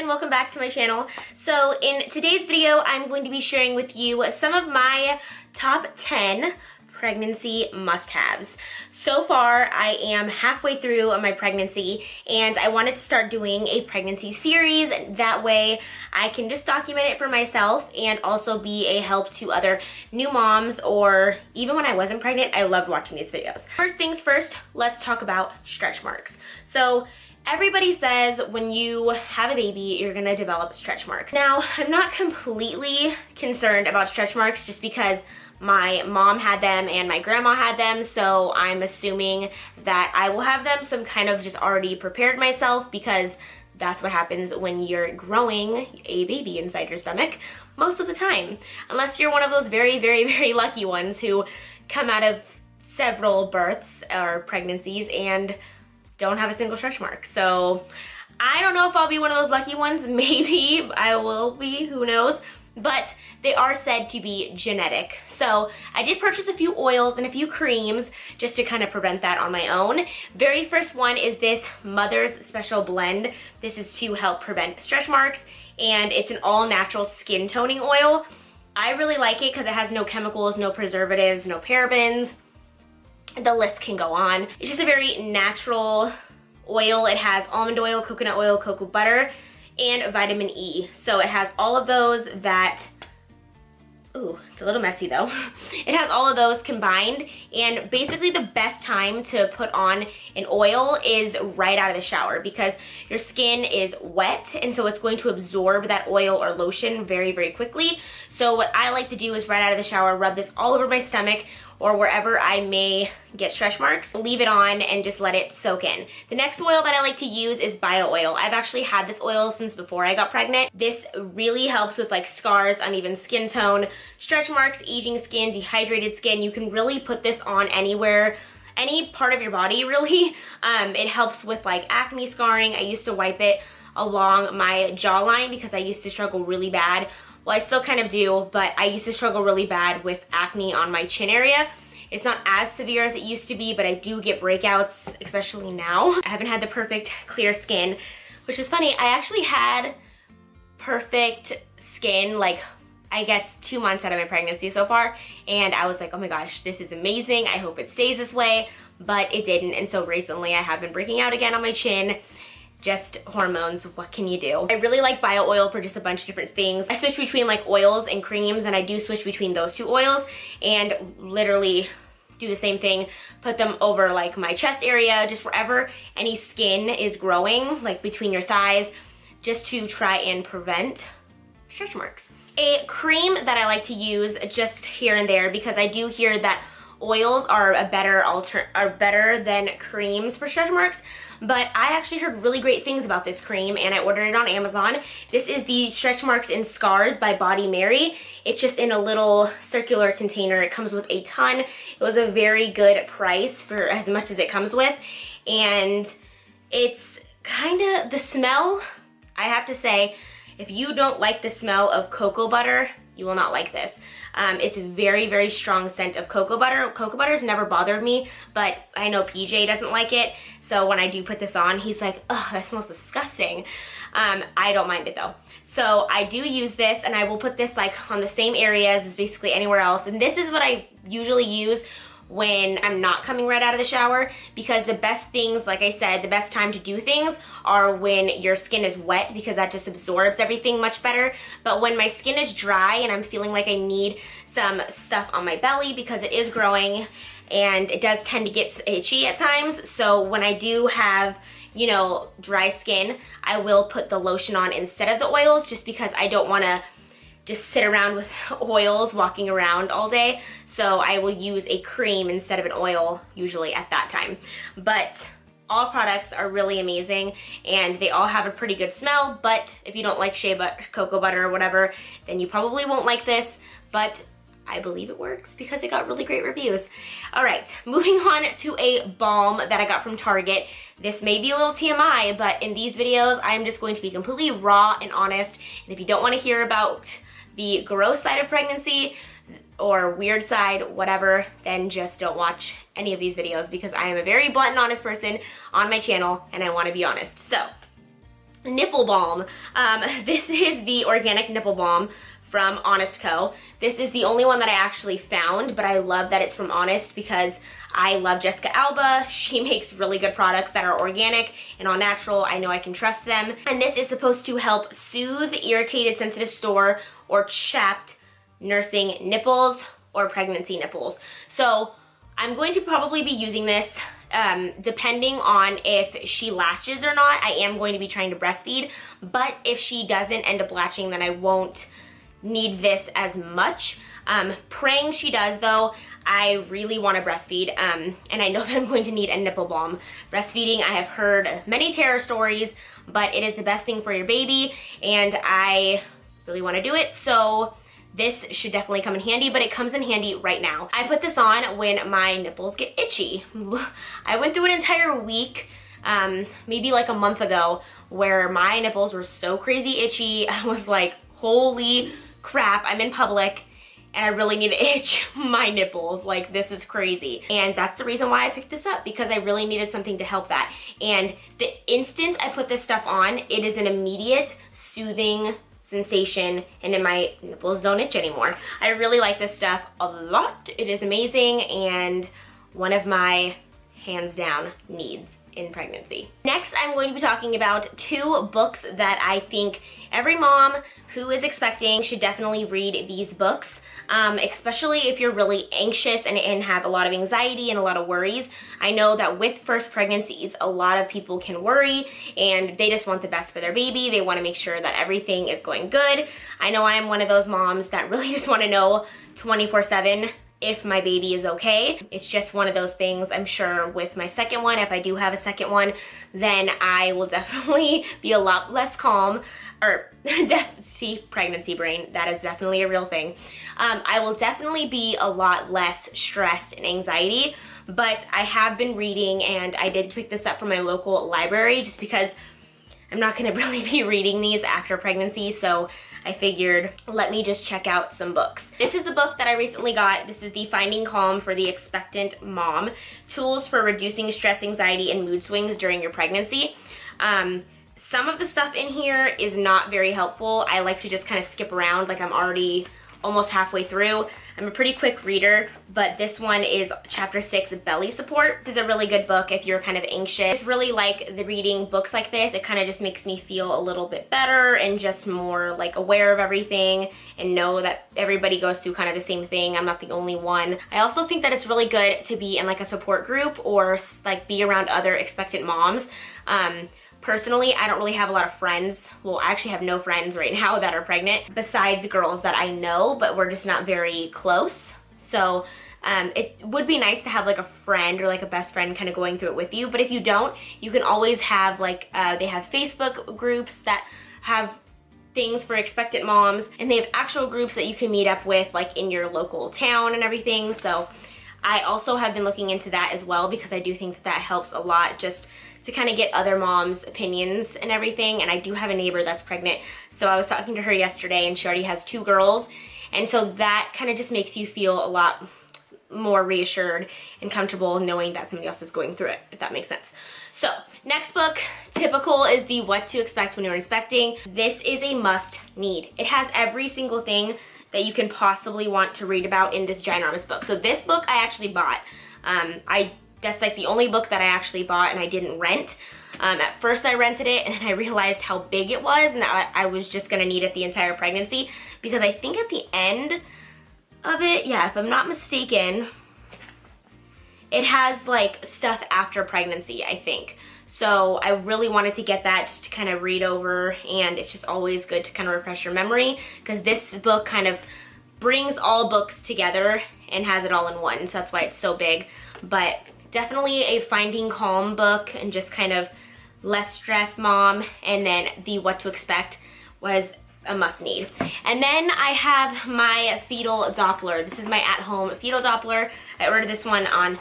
and welcome back to my channel. So in today's video, I'm going to be sharing with you some of my top 10 pregnancy must-haves. So far, I am halfway through my pregnancy and I wanted to start doing a pregnancy series. That way I can just document it for myself and also be a help to other new moms, or even when I wasn't pregnant, I loved watching these videos. First things first, let's talk about stretch marks. So everybody says when you have a baby, you're gonna develop stretch marks. Now, I'm not completely concerned about stretch marks just because my mom had them and my grandma had them, so I'm assuming that I will have them. So I'm kind of just already prepared myself because that's what happens when you're growing a baby inside your stomach most of the time. Unless you're one of those very, very, very lucky ones who come out of several births or pregnancies and don't have a single stretch mark. So I don't know if I'll be one of those lucky ones. Maybe I will be, who knows? But they are said to be genetic. So I did purchase a few oils and a few creams just to kind of prevent that on my own. Very first one is this Mother's Special Blend. This is to help prevent stretch marks, and it's an all natural skin toning oil. I really like it because it has no chemicals, no preservatives, no parabens. The list can go on. It's just a very natural oil. It has almond oil, coconut oil, cocoa butter, and vitamin E. So it has all of those that, ooh, it's a little messy though. It has all of those combined, and basically the best time to put on an oil is right out of the shower because your skin is wet, and so it's going to absorb that oil or lotion very, very quickly. So what I like to do is right out of the shower, rub this all over my stomach or wherever I may get stretch marks, leave it on and just let it soak in. The next oil that I like to use is bio oil. I've actually had this oil since before I got pregnant. This really helps with like scars, uneven skin tone, stretch marks, aging skin, dehydrated skin. You can really put this on anywhere, any part of your body really. It helps with like acne scarring. I used to wipe it along my jawline because I used to struggle really bad. Well, I still kind of do, but I used to struggle really bad with acne on my chin area. It's not as severe as it used to be, but I do get breakouts, especially now. I haven't had the perfect clear skin, which is funny. I actually had perfect skin, like I guess 2 months out of my pregnancy so far, and I was like, oh my gosh, this is amazing. I hope it stays this way, but it didn't, and so recently I have been breaking out again on my chin. Just hormones, what can you do? I really like bio oil for just a bunch of different things. I switch between like oils and creams, and I do switch between those two oils and literally do the same thing. Put them over like my chest area, just wherever any skin is growing, like between your thighs, just to try and prevent stretch marks. A cream that I like to use just here and there, because I do hear that oils are better than creams for stretch marks, but I actually heard really great things about this cream and I ordered it on Amazon. This is the Stretch Marks and Scars by Body Mary. It's just in a little circular container. It comes with a ton. It was a very good price for as much as it comes with, and it's kind of, the smell, I have to say, if you don't like the smell of cocoa butter, you will not like this. It's a very, very strong scent of cocoa butter. Cocoa butter's never bothered me, but I know PJ doesn't like it. So when I do put this on, he's like, ugh, that smells disgusting. I don't mind it though. So I do use this, and I will put this like on the same areas as basically anywhere else. And this is what I usually use when I'm not coming right out of the shower, because the best things, like I said, the best time to do things are when your skin is wet, because that just absorbs everything much better. But when my skin is dry and I'm feeling like I need some stuff on my belly because it is growing and it does tend to get itchy at times, so when I do have, you know, dry skin, I will put the lotion on instead of the oils, just because I don't want to just sit around with oils walking around all day. So I will use a cream instead of an oil usually at that time. But all products are really amazing and they all have a pretty good smell, but if you don't like shea butter, cocoa butter or whatever, then you probably won't like this, but I believe it works because it got really great reviews. All right, moving on to a balm that I got from Target. This may be a little TMI, but in these videos, I'm just going to be completely raw and honest. And if you don't want to hear about the gross side of pregnancy or weird side, whatever, then just don't watch any of these videos, because I am a very blunt and honest person on my channel and I want to be honest. So nipple balm. This is the organic nipple balm from Honest Co. This is the only one that I actually found, but I love that it's from Honest because I love Jessica Alba. She makes really good products that are organic and all natural. I know I can trust them. And this is supposed to help soothe irritated, sensitive, sore, or chapped nursing nipples or pregnancy nipples. So I'm going to probably be using this depending on if she latches or not. I am going to be trying to breastfeed, but if she doesn't end up latching, then I won't need this as much. Praying she does though. I really want to breastfeed, and I know that I'm going to need a nipple balm. Breastfeeding, I have heard many terror stories, but it is the best thing for your baby, and I really want to do it, so this should definitely come in handy, but it comes in handy right now. I put this on when my nipples get itchy. I went through an entire week, maybe like a month ago, where my nipples were so crazy itchy. I was like, holy crap, I'm in public and I really need to itch my nipples. Like, this is crazy. And that's the reason why I picked this up, because I really needed something to help that. And the instant I put this stuff on, it is an immediate soothing sensation, and then my nipples don't itch anymore. I really like this stuff a lot. It is amazing and one of my hands down needs in pregnancy. Next, I'm going to be talking about 2 books that I think every mom who is expecting should definitely read these books, especially if you're really anxious and have a lot of anxiety and a lot of worries. I know that with first pregnancies, a lot of people can worry and they just want the best for their baby. They want to make sure that everything is going good. I know I am one of those moms that really just want to know 24/7 if my baby is okay. It's just one of those things. I'm sure with my second one, if I do have a second one, then I will definitely be a lot less calm, or see, pregnancy brain, that is definitely a real thing. I will definitely be a lot less stressed and anxiety, but I have been reading, and I did pick this up from my local library just because I'm not gonna really be reading these after pregnancy, so I figured, let me just check out some books. This is the book that I recently got. This is the Finding Calm for the Expectant Mom, Tools for Reducing Stress, Anxiety, and Mood Swings During Your Pregnancy. Some of the stuff in here is not very helpful. I like to just kind of skip around, like I'm already almost halfway through. I'm a pretty quick reader, but this one is chapter 6, Belly Support. This is a really good book if you're kind of anxious. I just really like the reading books like this. It kind of just makes me feel a little bit better and just more like aware of everything and know that everybody goes through kind of the same thing. I'm not the only one. I also think that it's really good to be in like a support group or like be around other expectant moms. Personally, I don't really have a lot of friends. Well, I actually have no friends right now that are pregnant, besides girls that I know, but we're just not very close. So it would be nice to have like a friend or like a best friend kind of going through it with you. But if you don't, you can always have like, they have Facebook groups that have things for expectant moms, and they have actual groups that you can meet up with like in your local town and everything. So I also have been looking into that as well, because I do think that that helps a lot just to kind of get other moms' opinions and everything. And I do have a neighbor that's pregnant, so I was talking to her yesterday and she already has 2 girls, and so that kind of just makes you feel a lot more reassured and comfortable knowing that somebody else is going through it, if that makes sense. So next book, typical, is the What to Expect When You're Expecting. This is a must need. It has every single thing that you can possibly want to read about in this ginormous book. So this book I actually bought. That's like the only book that I actually bought and I didn't rent. At first I rented it, and then I realized how big it was and that I was just gonna need it the entire pregnancy, because I think at the end of it, yeah, if I'm not mistaken, it has like stuff after pregnancy, I think. So I really wanted to get that just to kind of read over, and it's just always good to kind of refresh your memory, because this book kind of brings all books together and has it all in one, so that's why it's so big. But definitely a Finding Calm book and just kind of less stress mom, and then the What to Expect was a must need. And then I have my fetal doppler. This is my at-home fetal doppler. I ordered this one on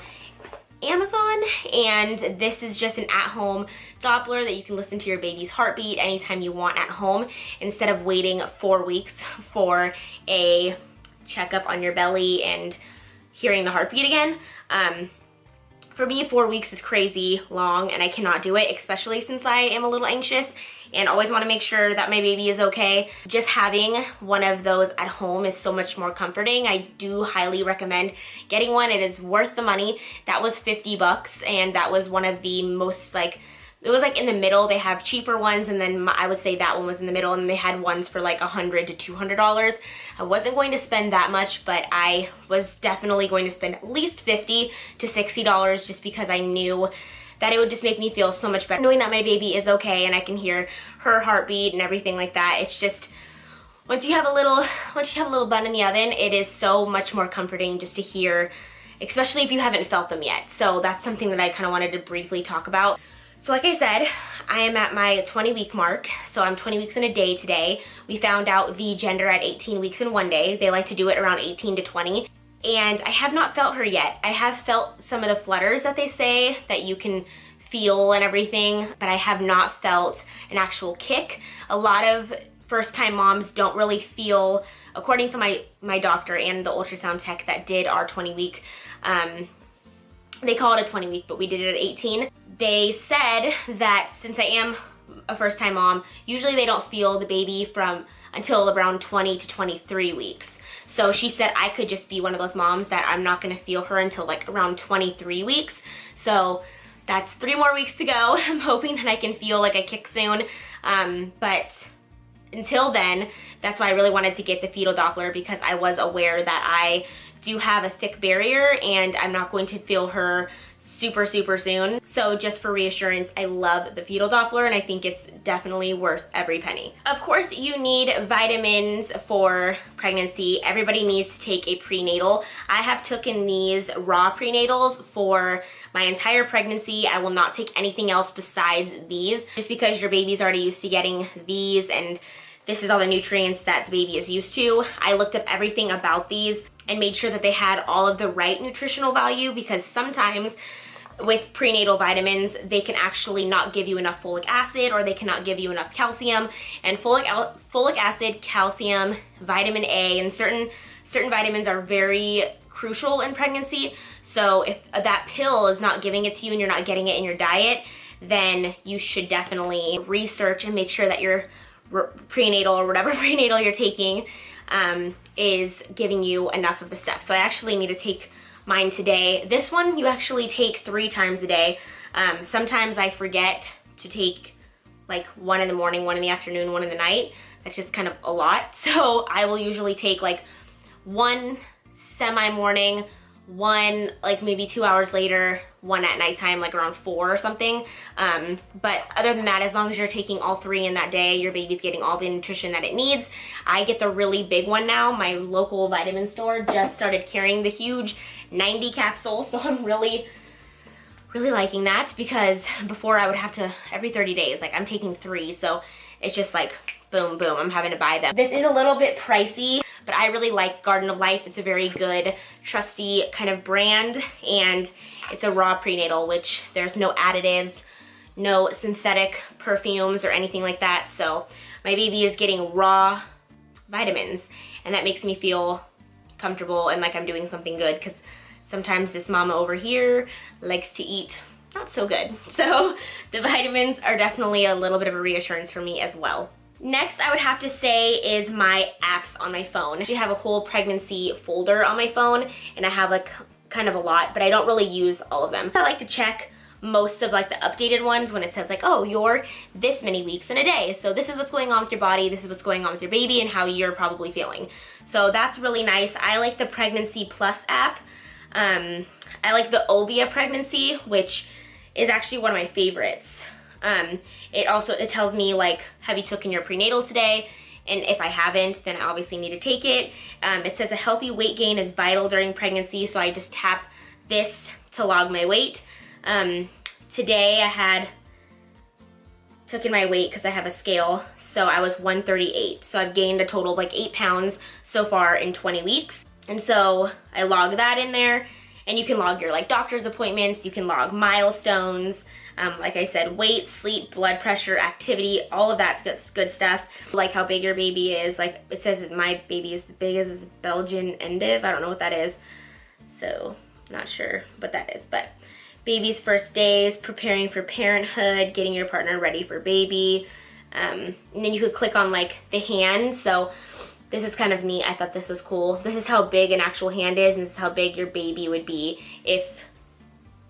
Amazon, and this is just an at-home doppler that you can listen to your baby's heartbeat anytime you want at home, instead of waiting 4 weeks for a checkup on your belly and hearing the heartbeat again. For me, 4 weeks is crazy long and I cannot do it, especially since I am a little anxious and always want to make sure that my baby is okay. Just having one of those at home is so much more comforting. I do highly recommend getting one. It is worth the money. That was 50 bucks and that was one of the most like, it was like in the middle. They have cheaper ones and then I would say that one was in the middle, and they had ones for like $100 to $200. I wasn't going to spend that much, but I was definitely going to spend at least $50 to $60 just because I knew that it would just make me feel so much better knowing that my baby is okay and I can hear her heartbeat and everything like that. It's just, once you have a little bun in the oven, it is so much more comforting just to hear, especially if you haven't felt them yet. So that's something that I kind of wanted to briefly talk about. So like I said, I am at my 20-week mark, so I'm 20 weeks in a day today. We found out the gender at 18 weeks in 1 day. They like to do it around 18 to 20. And I have not felt her yet. I have felt some of the flutters that they say that you can feel and everything, but I have not felt an actual kick. A lot of first-time moms don't really feel, according to my doctor and the ultrasound tech that did our 20-week, they call it a 20-week, but we did it at 18. They said that since I am a first-time mom, usually they don't feel the baby until around 20 to 23 weeks. So she said I could just be one of those moms that I'm not gonna feel her until like around 23 weeks. So that's 3 more weeks to go. I'm hoping that I can feel like a kick soon. But until then, that's why I really wanted to get the fetal Doppler, because I was aware that I do have a thick barrier and I'm not going to feel her super soon. So just for reassurance, I love the fetal Doppler and I think it's definitely worth every penny. Of course, you need vitamins for pregnancy. Everybody needs to take a prenatal. I have taken these raw prenatals for my entire pregnancy. I will not take anything else besides these, just because your baby's already used to getting these and this is all the nutrients that the baby is used to. I looked up everything about these and made sure that they had all of the right nutritional value, because sometimes with prenatal vitamins, they can actually not give you enough folic acid, or they cannot give you enough calcium. And folic acid, calcium, vitamin A, and certain vitamins are very crucial in pregnancy. So if that pill is not giving it to you and you're not getting it in your diet, then you should definitely research and make sure that your prenatal or whatever prenatal you're taking is giving you enough of the stuff. So I actually need to take mine today. This one you actually take 3 times a day. Sometimes I forget to take like 1 in the morning, 1 in the afternoon, 1 in the night. That's just kind of a lot. So I will usually take like 1 semi-morning, 1 like maybe 2 hours later, 1 at nighttime, like around 4 or something. But other than that, as long as you're taking all 3 in that day, your baby's getting all the nutrition that it needs. I get the really big one now. My local vitamin store just started carrying the huge 90 capsules, so I'm really liking that, because before I would have to every 30 days, like I'm taking 3, so it's just like boom, boom, I'm having to buy them. This is a little bit pricey, but I really like Garden of Life. It's a very good, trusty kind of brand, and it's a raw prenatal, which there's no additives, no synthetic perfumes or anything like that. So my baby is getting raw vitamins, and that makes me feel comfortable and like I'm doing something good, because sometimes this mama over here likes to eat not so good. So the vitamins are definitely a little bit of a reassurance for me as well. Next, I would have to say is my apps on my phone. I actually have a whole pregnancy folder on my phone, and I have like kind of a lot, but I don't really use all of them. I like to check most of like the updated ones when it says like, oh, you're this many weeks in a day, so this is what's going on with your body, this is what's going on with your baby, and how you're probably feeling. So that's really nice. I like the Pregnancy Plus app. I like the Ovia Pregnancy, which is actually one of my favorites. It tells me like, have you taken your prenatal today? And if I haven't, then I obviously need to take it. It says a healthy weight gain is vital during pregnancy, so I just tap this to log my weight. Today I had taken my weight because I have a scale, so I was 138. So I've gained a total of like 8 pounds so far in 20 weeks. And so I log that in there, and you can log your like doctor's appointments, you can log milestones, like I said, weight, sleep, blood pressure, activity, all of that good stuff. Like how big your baby is. Like it says my baby is as big as Belgian Endive. I don't know what that is, so not sure what that is, but baby's first days, preparing for parenthood, getting your partner ready for baby. And then you could click on like the hand. So this is kind of neat. I thought this was cool. This is how big an actual hand is, and this is how big your baby would be if,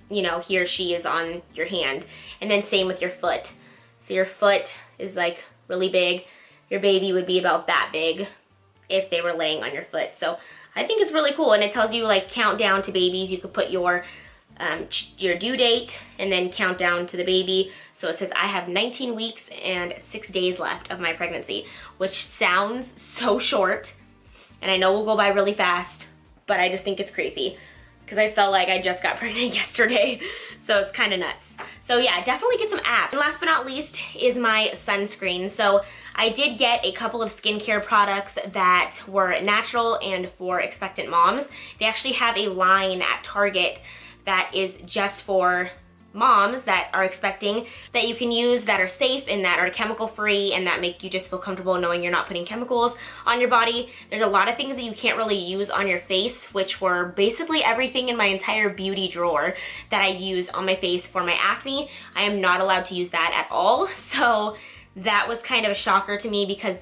you know, he or she is on your hand. And then same with your foot. So your foot is like really big. Your baby would be about that big if they were laying on your foot. So I think it's really cool, and it tells you like countdown to babies. You could put your due date and then count down to the baby. So it says I have 19 weeks and 6 days left of my pregnancy, which sounds so short, and I know will go by really fast, but I just think it's crazy because I felt like I just got pregnant yesterday, so it's kind of nuts. So yeah, definitely get some apps. And last but not least is my sunscreen. So I did get a couple of skincare products that were natural and for expectant moms. They actually have a line at Target that is just for moms that are expecting, that you can use, that are safe and that are chemical free and that make you just feel comfortable knowing you're not putting chemicals on your body. There's a lot of things that you can't really use on your face, which were basically everything in my entire beauty drawer that I use on my face for my acne. I am not allowed to use that at all. So that was kind of a shocker to me because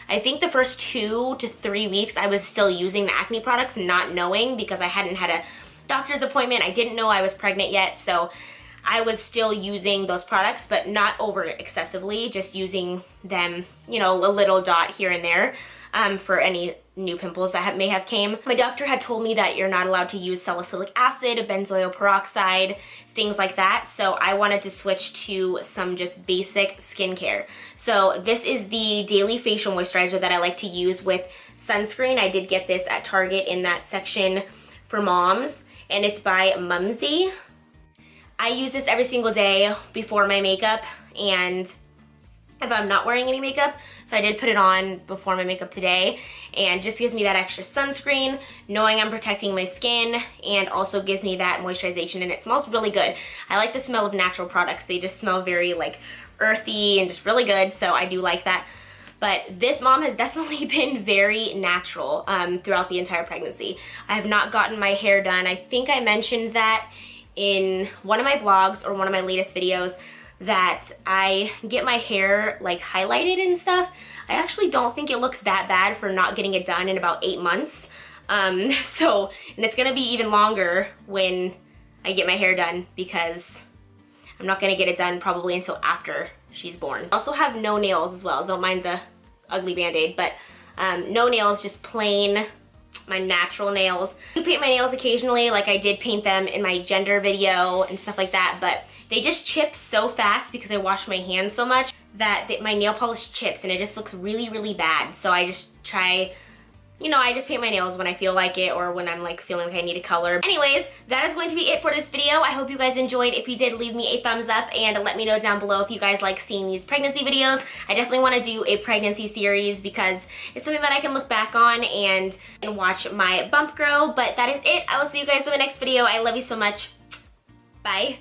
I think the first 2 to 3 weeks I was still using the acne products, not knowing, because I hadn't had a doctor's appointment. I didn't know I was pregnant yet, so I was still using those products, but not over excessively, just using them, you know, a little dot here and there for any new pimples that may have came. My doctor had told me that you're not allowed to use salicylic acid, benzoyl peroxide, things like that, so I wanted to switch to some just basic skincare. So this is the daily facial moisturizer that I like to use with sunscreen. I did get this at Target in that section for moms, and it's by Mumsy. I use this every single day before my makeup and if I'm not wearing any makeup. So I did put it on before my makeup today, and just gives me that extra sunscreen, knowing I'm protecting my skin, and also gives me that moisturization, and it smells really good. I like the smell of natural products. They just smell very like earthy and just really good, so I do like that. But this mom has definitely been very natural throughout the entire pregnancy. I have not gotten my hair done. I think I mentioned that in one of my vlogs or one of my latest videos that I get my hair like highlighted and stuff. I actually don't think it looks that bad for not getting it done in about 8 months. And it's gonna be even longer when I get my hair done because I'm not gonna get it done probably until after she's born. I also have no nails as well. Don't mind the ugly band-aid, but no nails, just plain, my natural nails. I do paint my nails occasionally, like I did paint them in my gender video and stuff like that, but they just chip so fast because I wash my hands so much that my nail polish chips and it just looks really, really bad. So I just try, you know, I just paint my nails when I feel like it or when I'm like feeling like I need a color. Anyways, that is going to be it for this video. I hope you guys enjoyed. If you did, leave me a thumbs up and let me know down below if you guys like seeing these pregnancy videos. I definitely want to do a pregnancy series because it's something that I can look back on and watch my bump grow. But that is it. I will see you guys in my next video. I love you so much. Bye.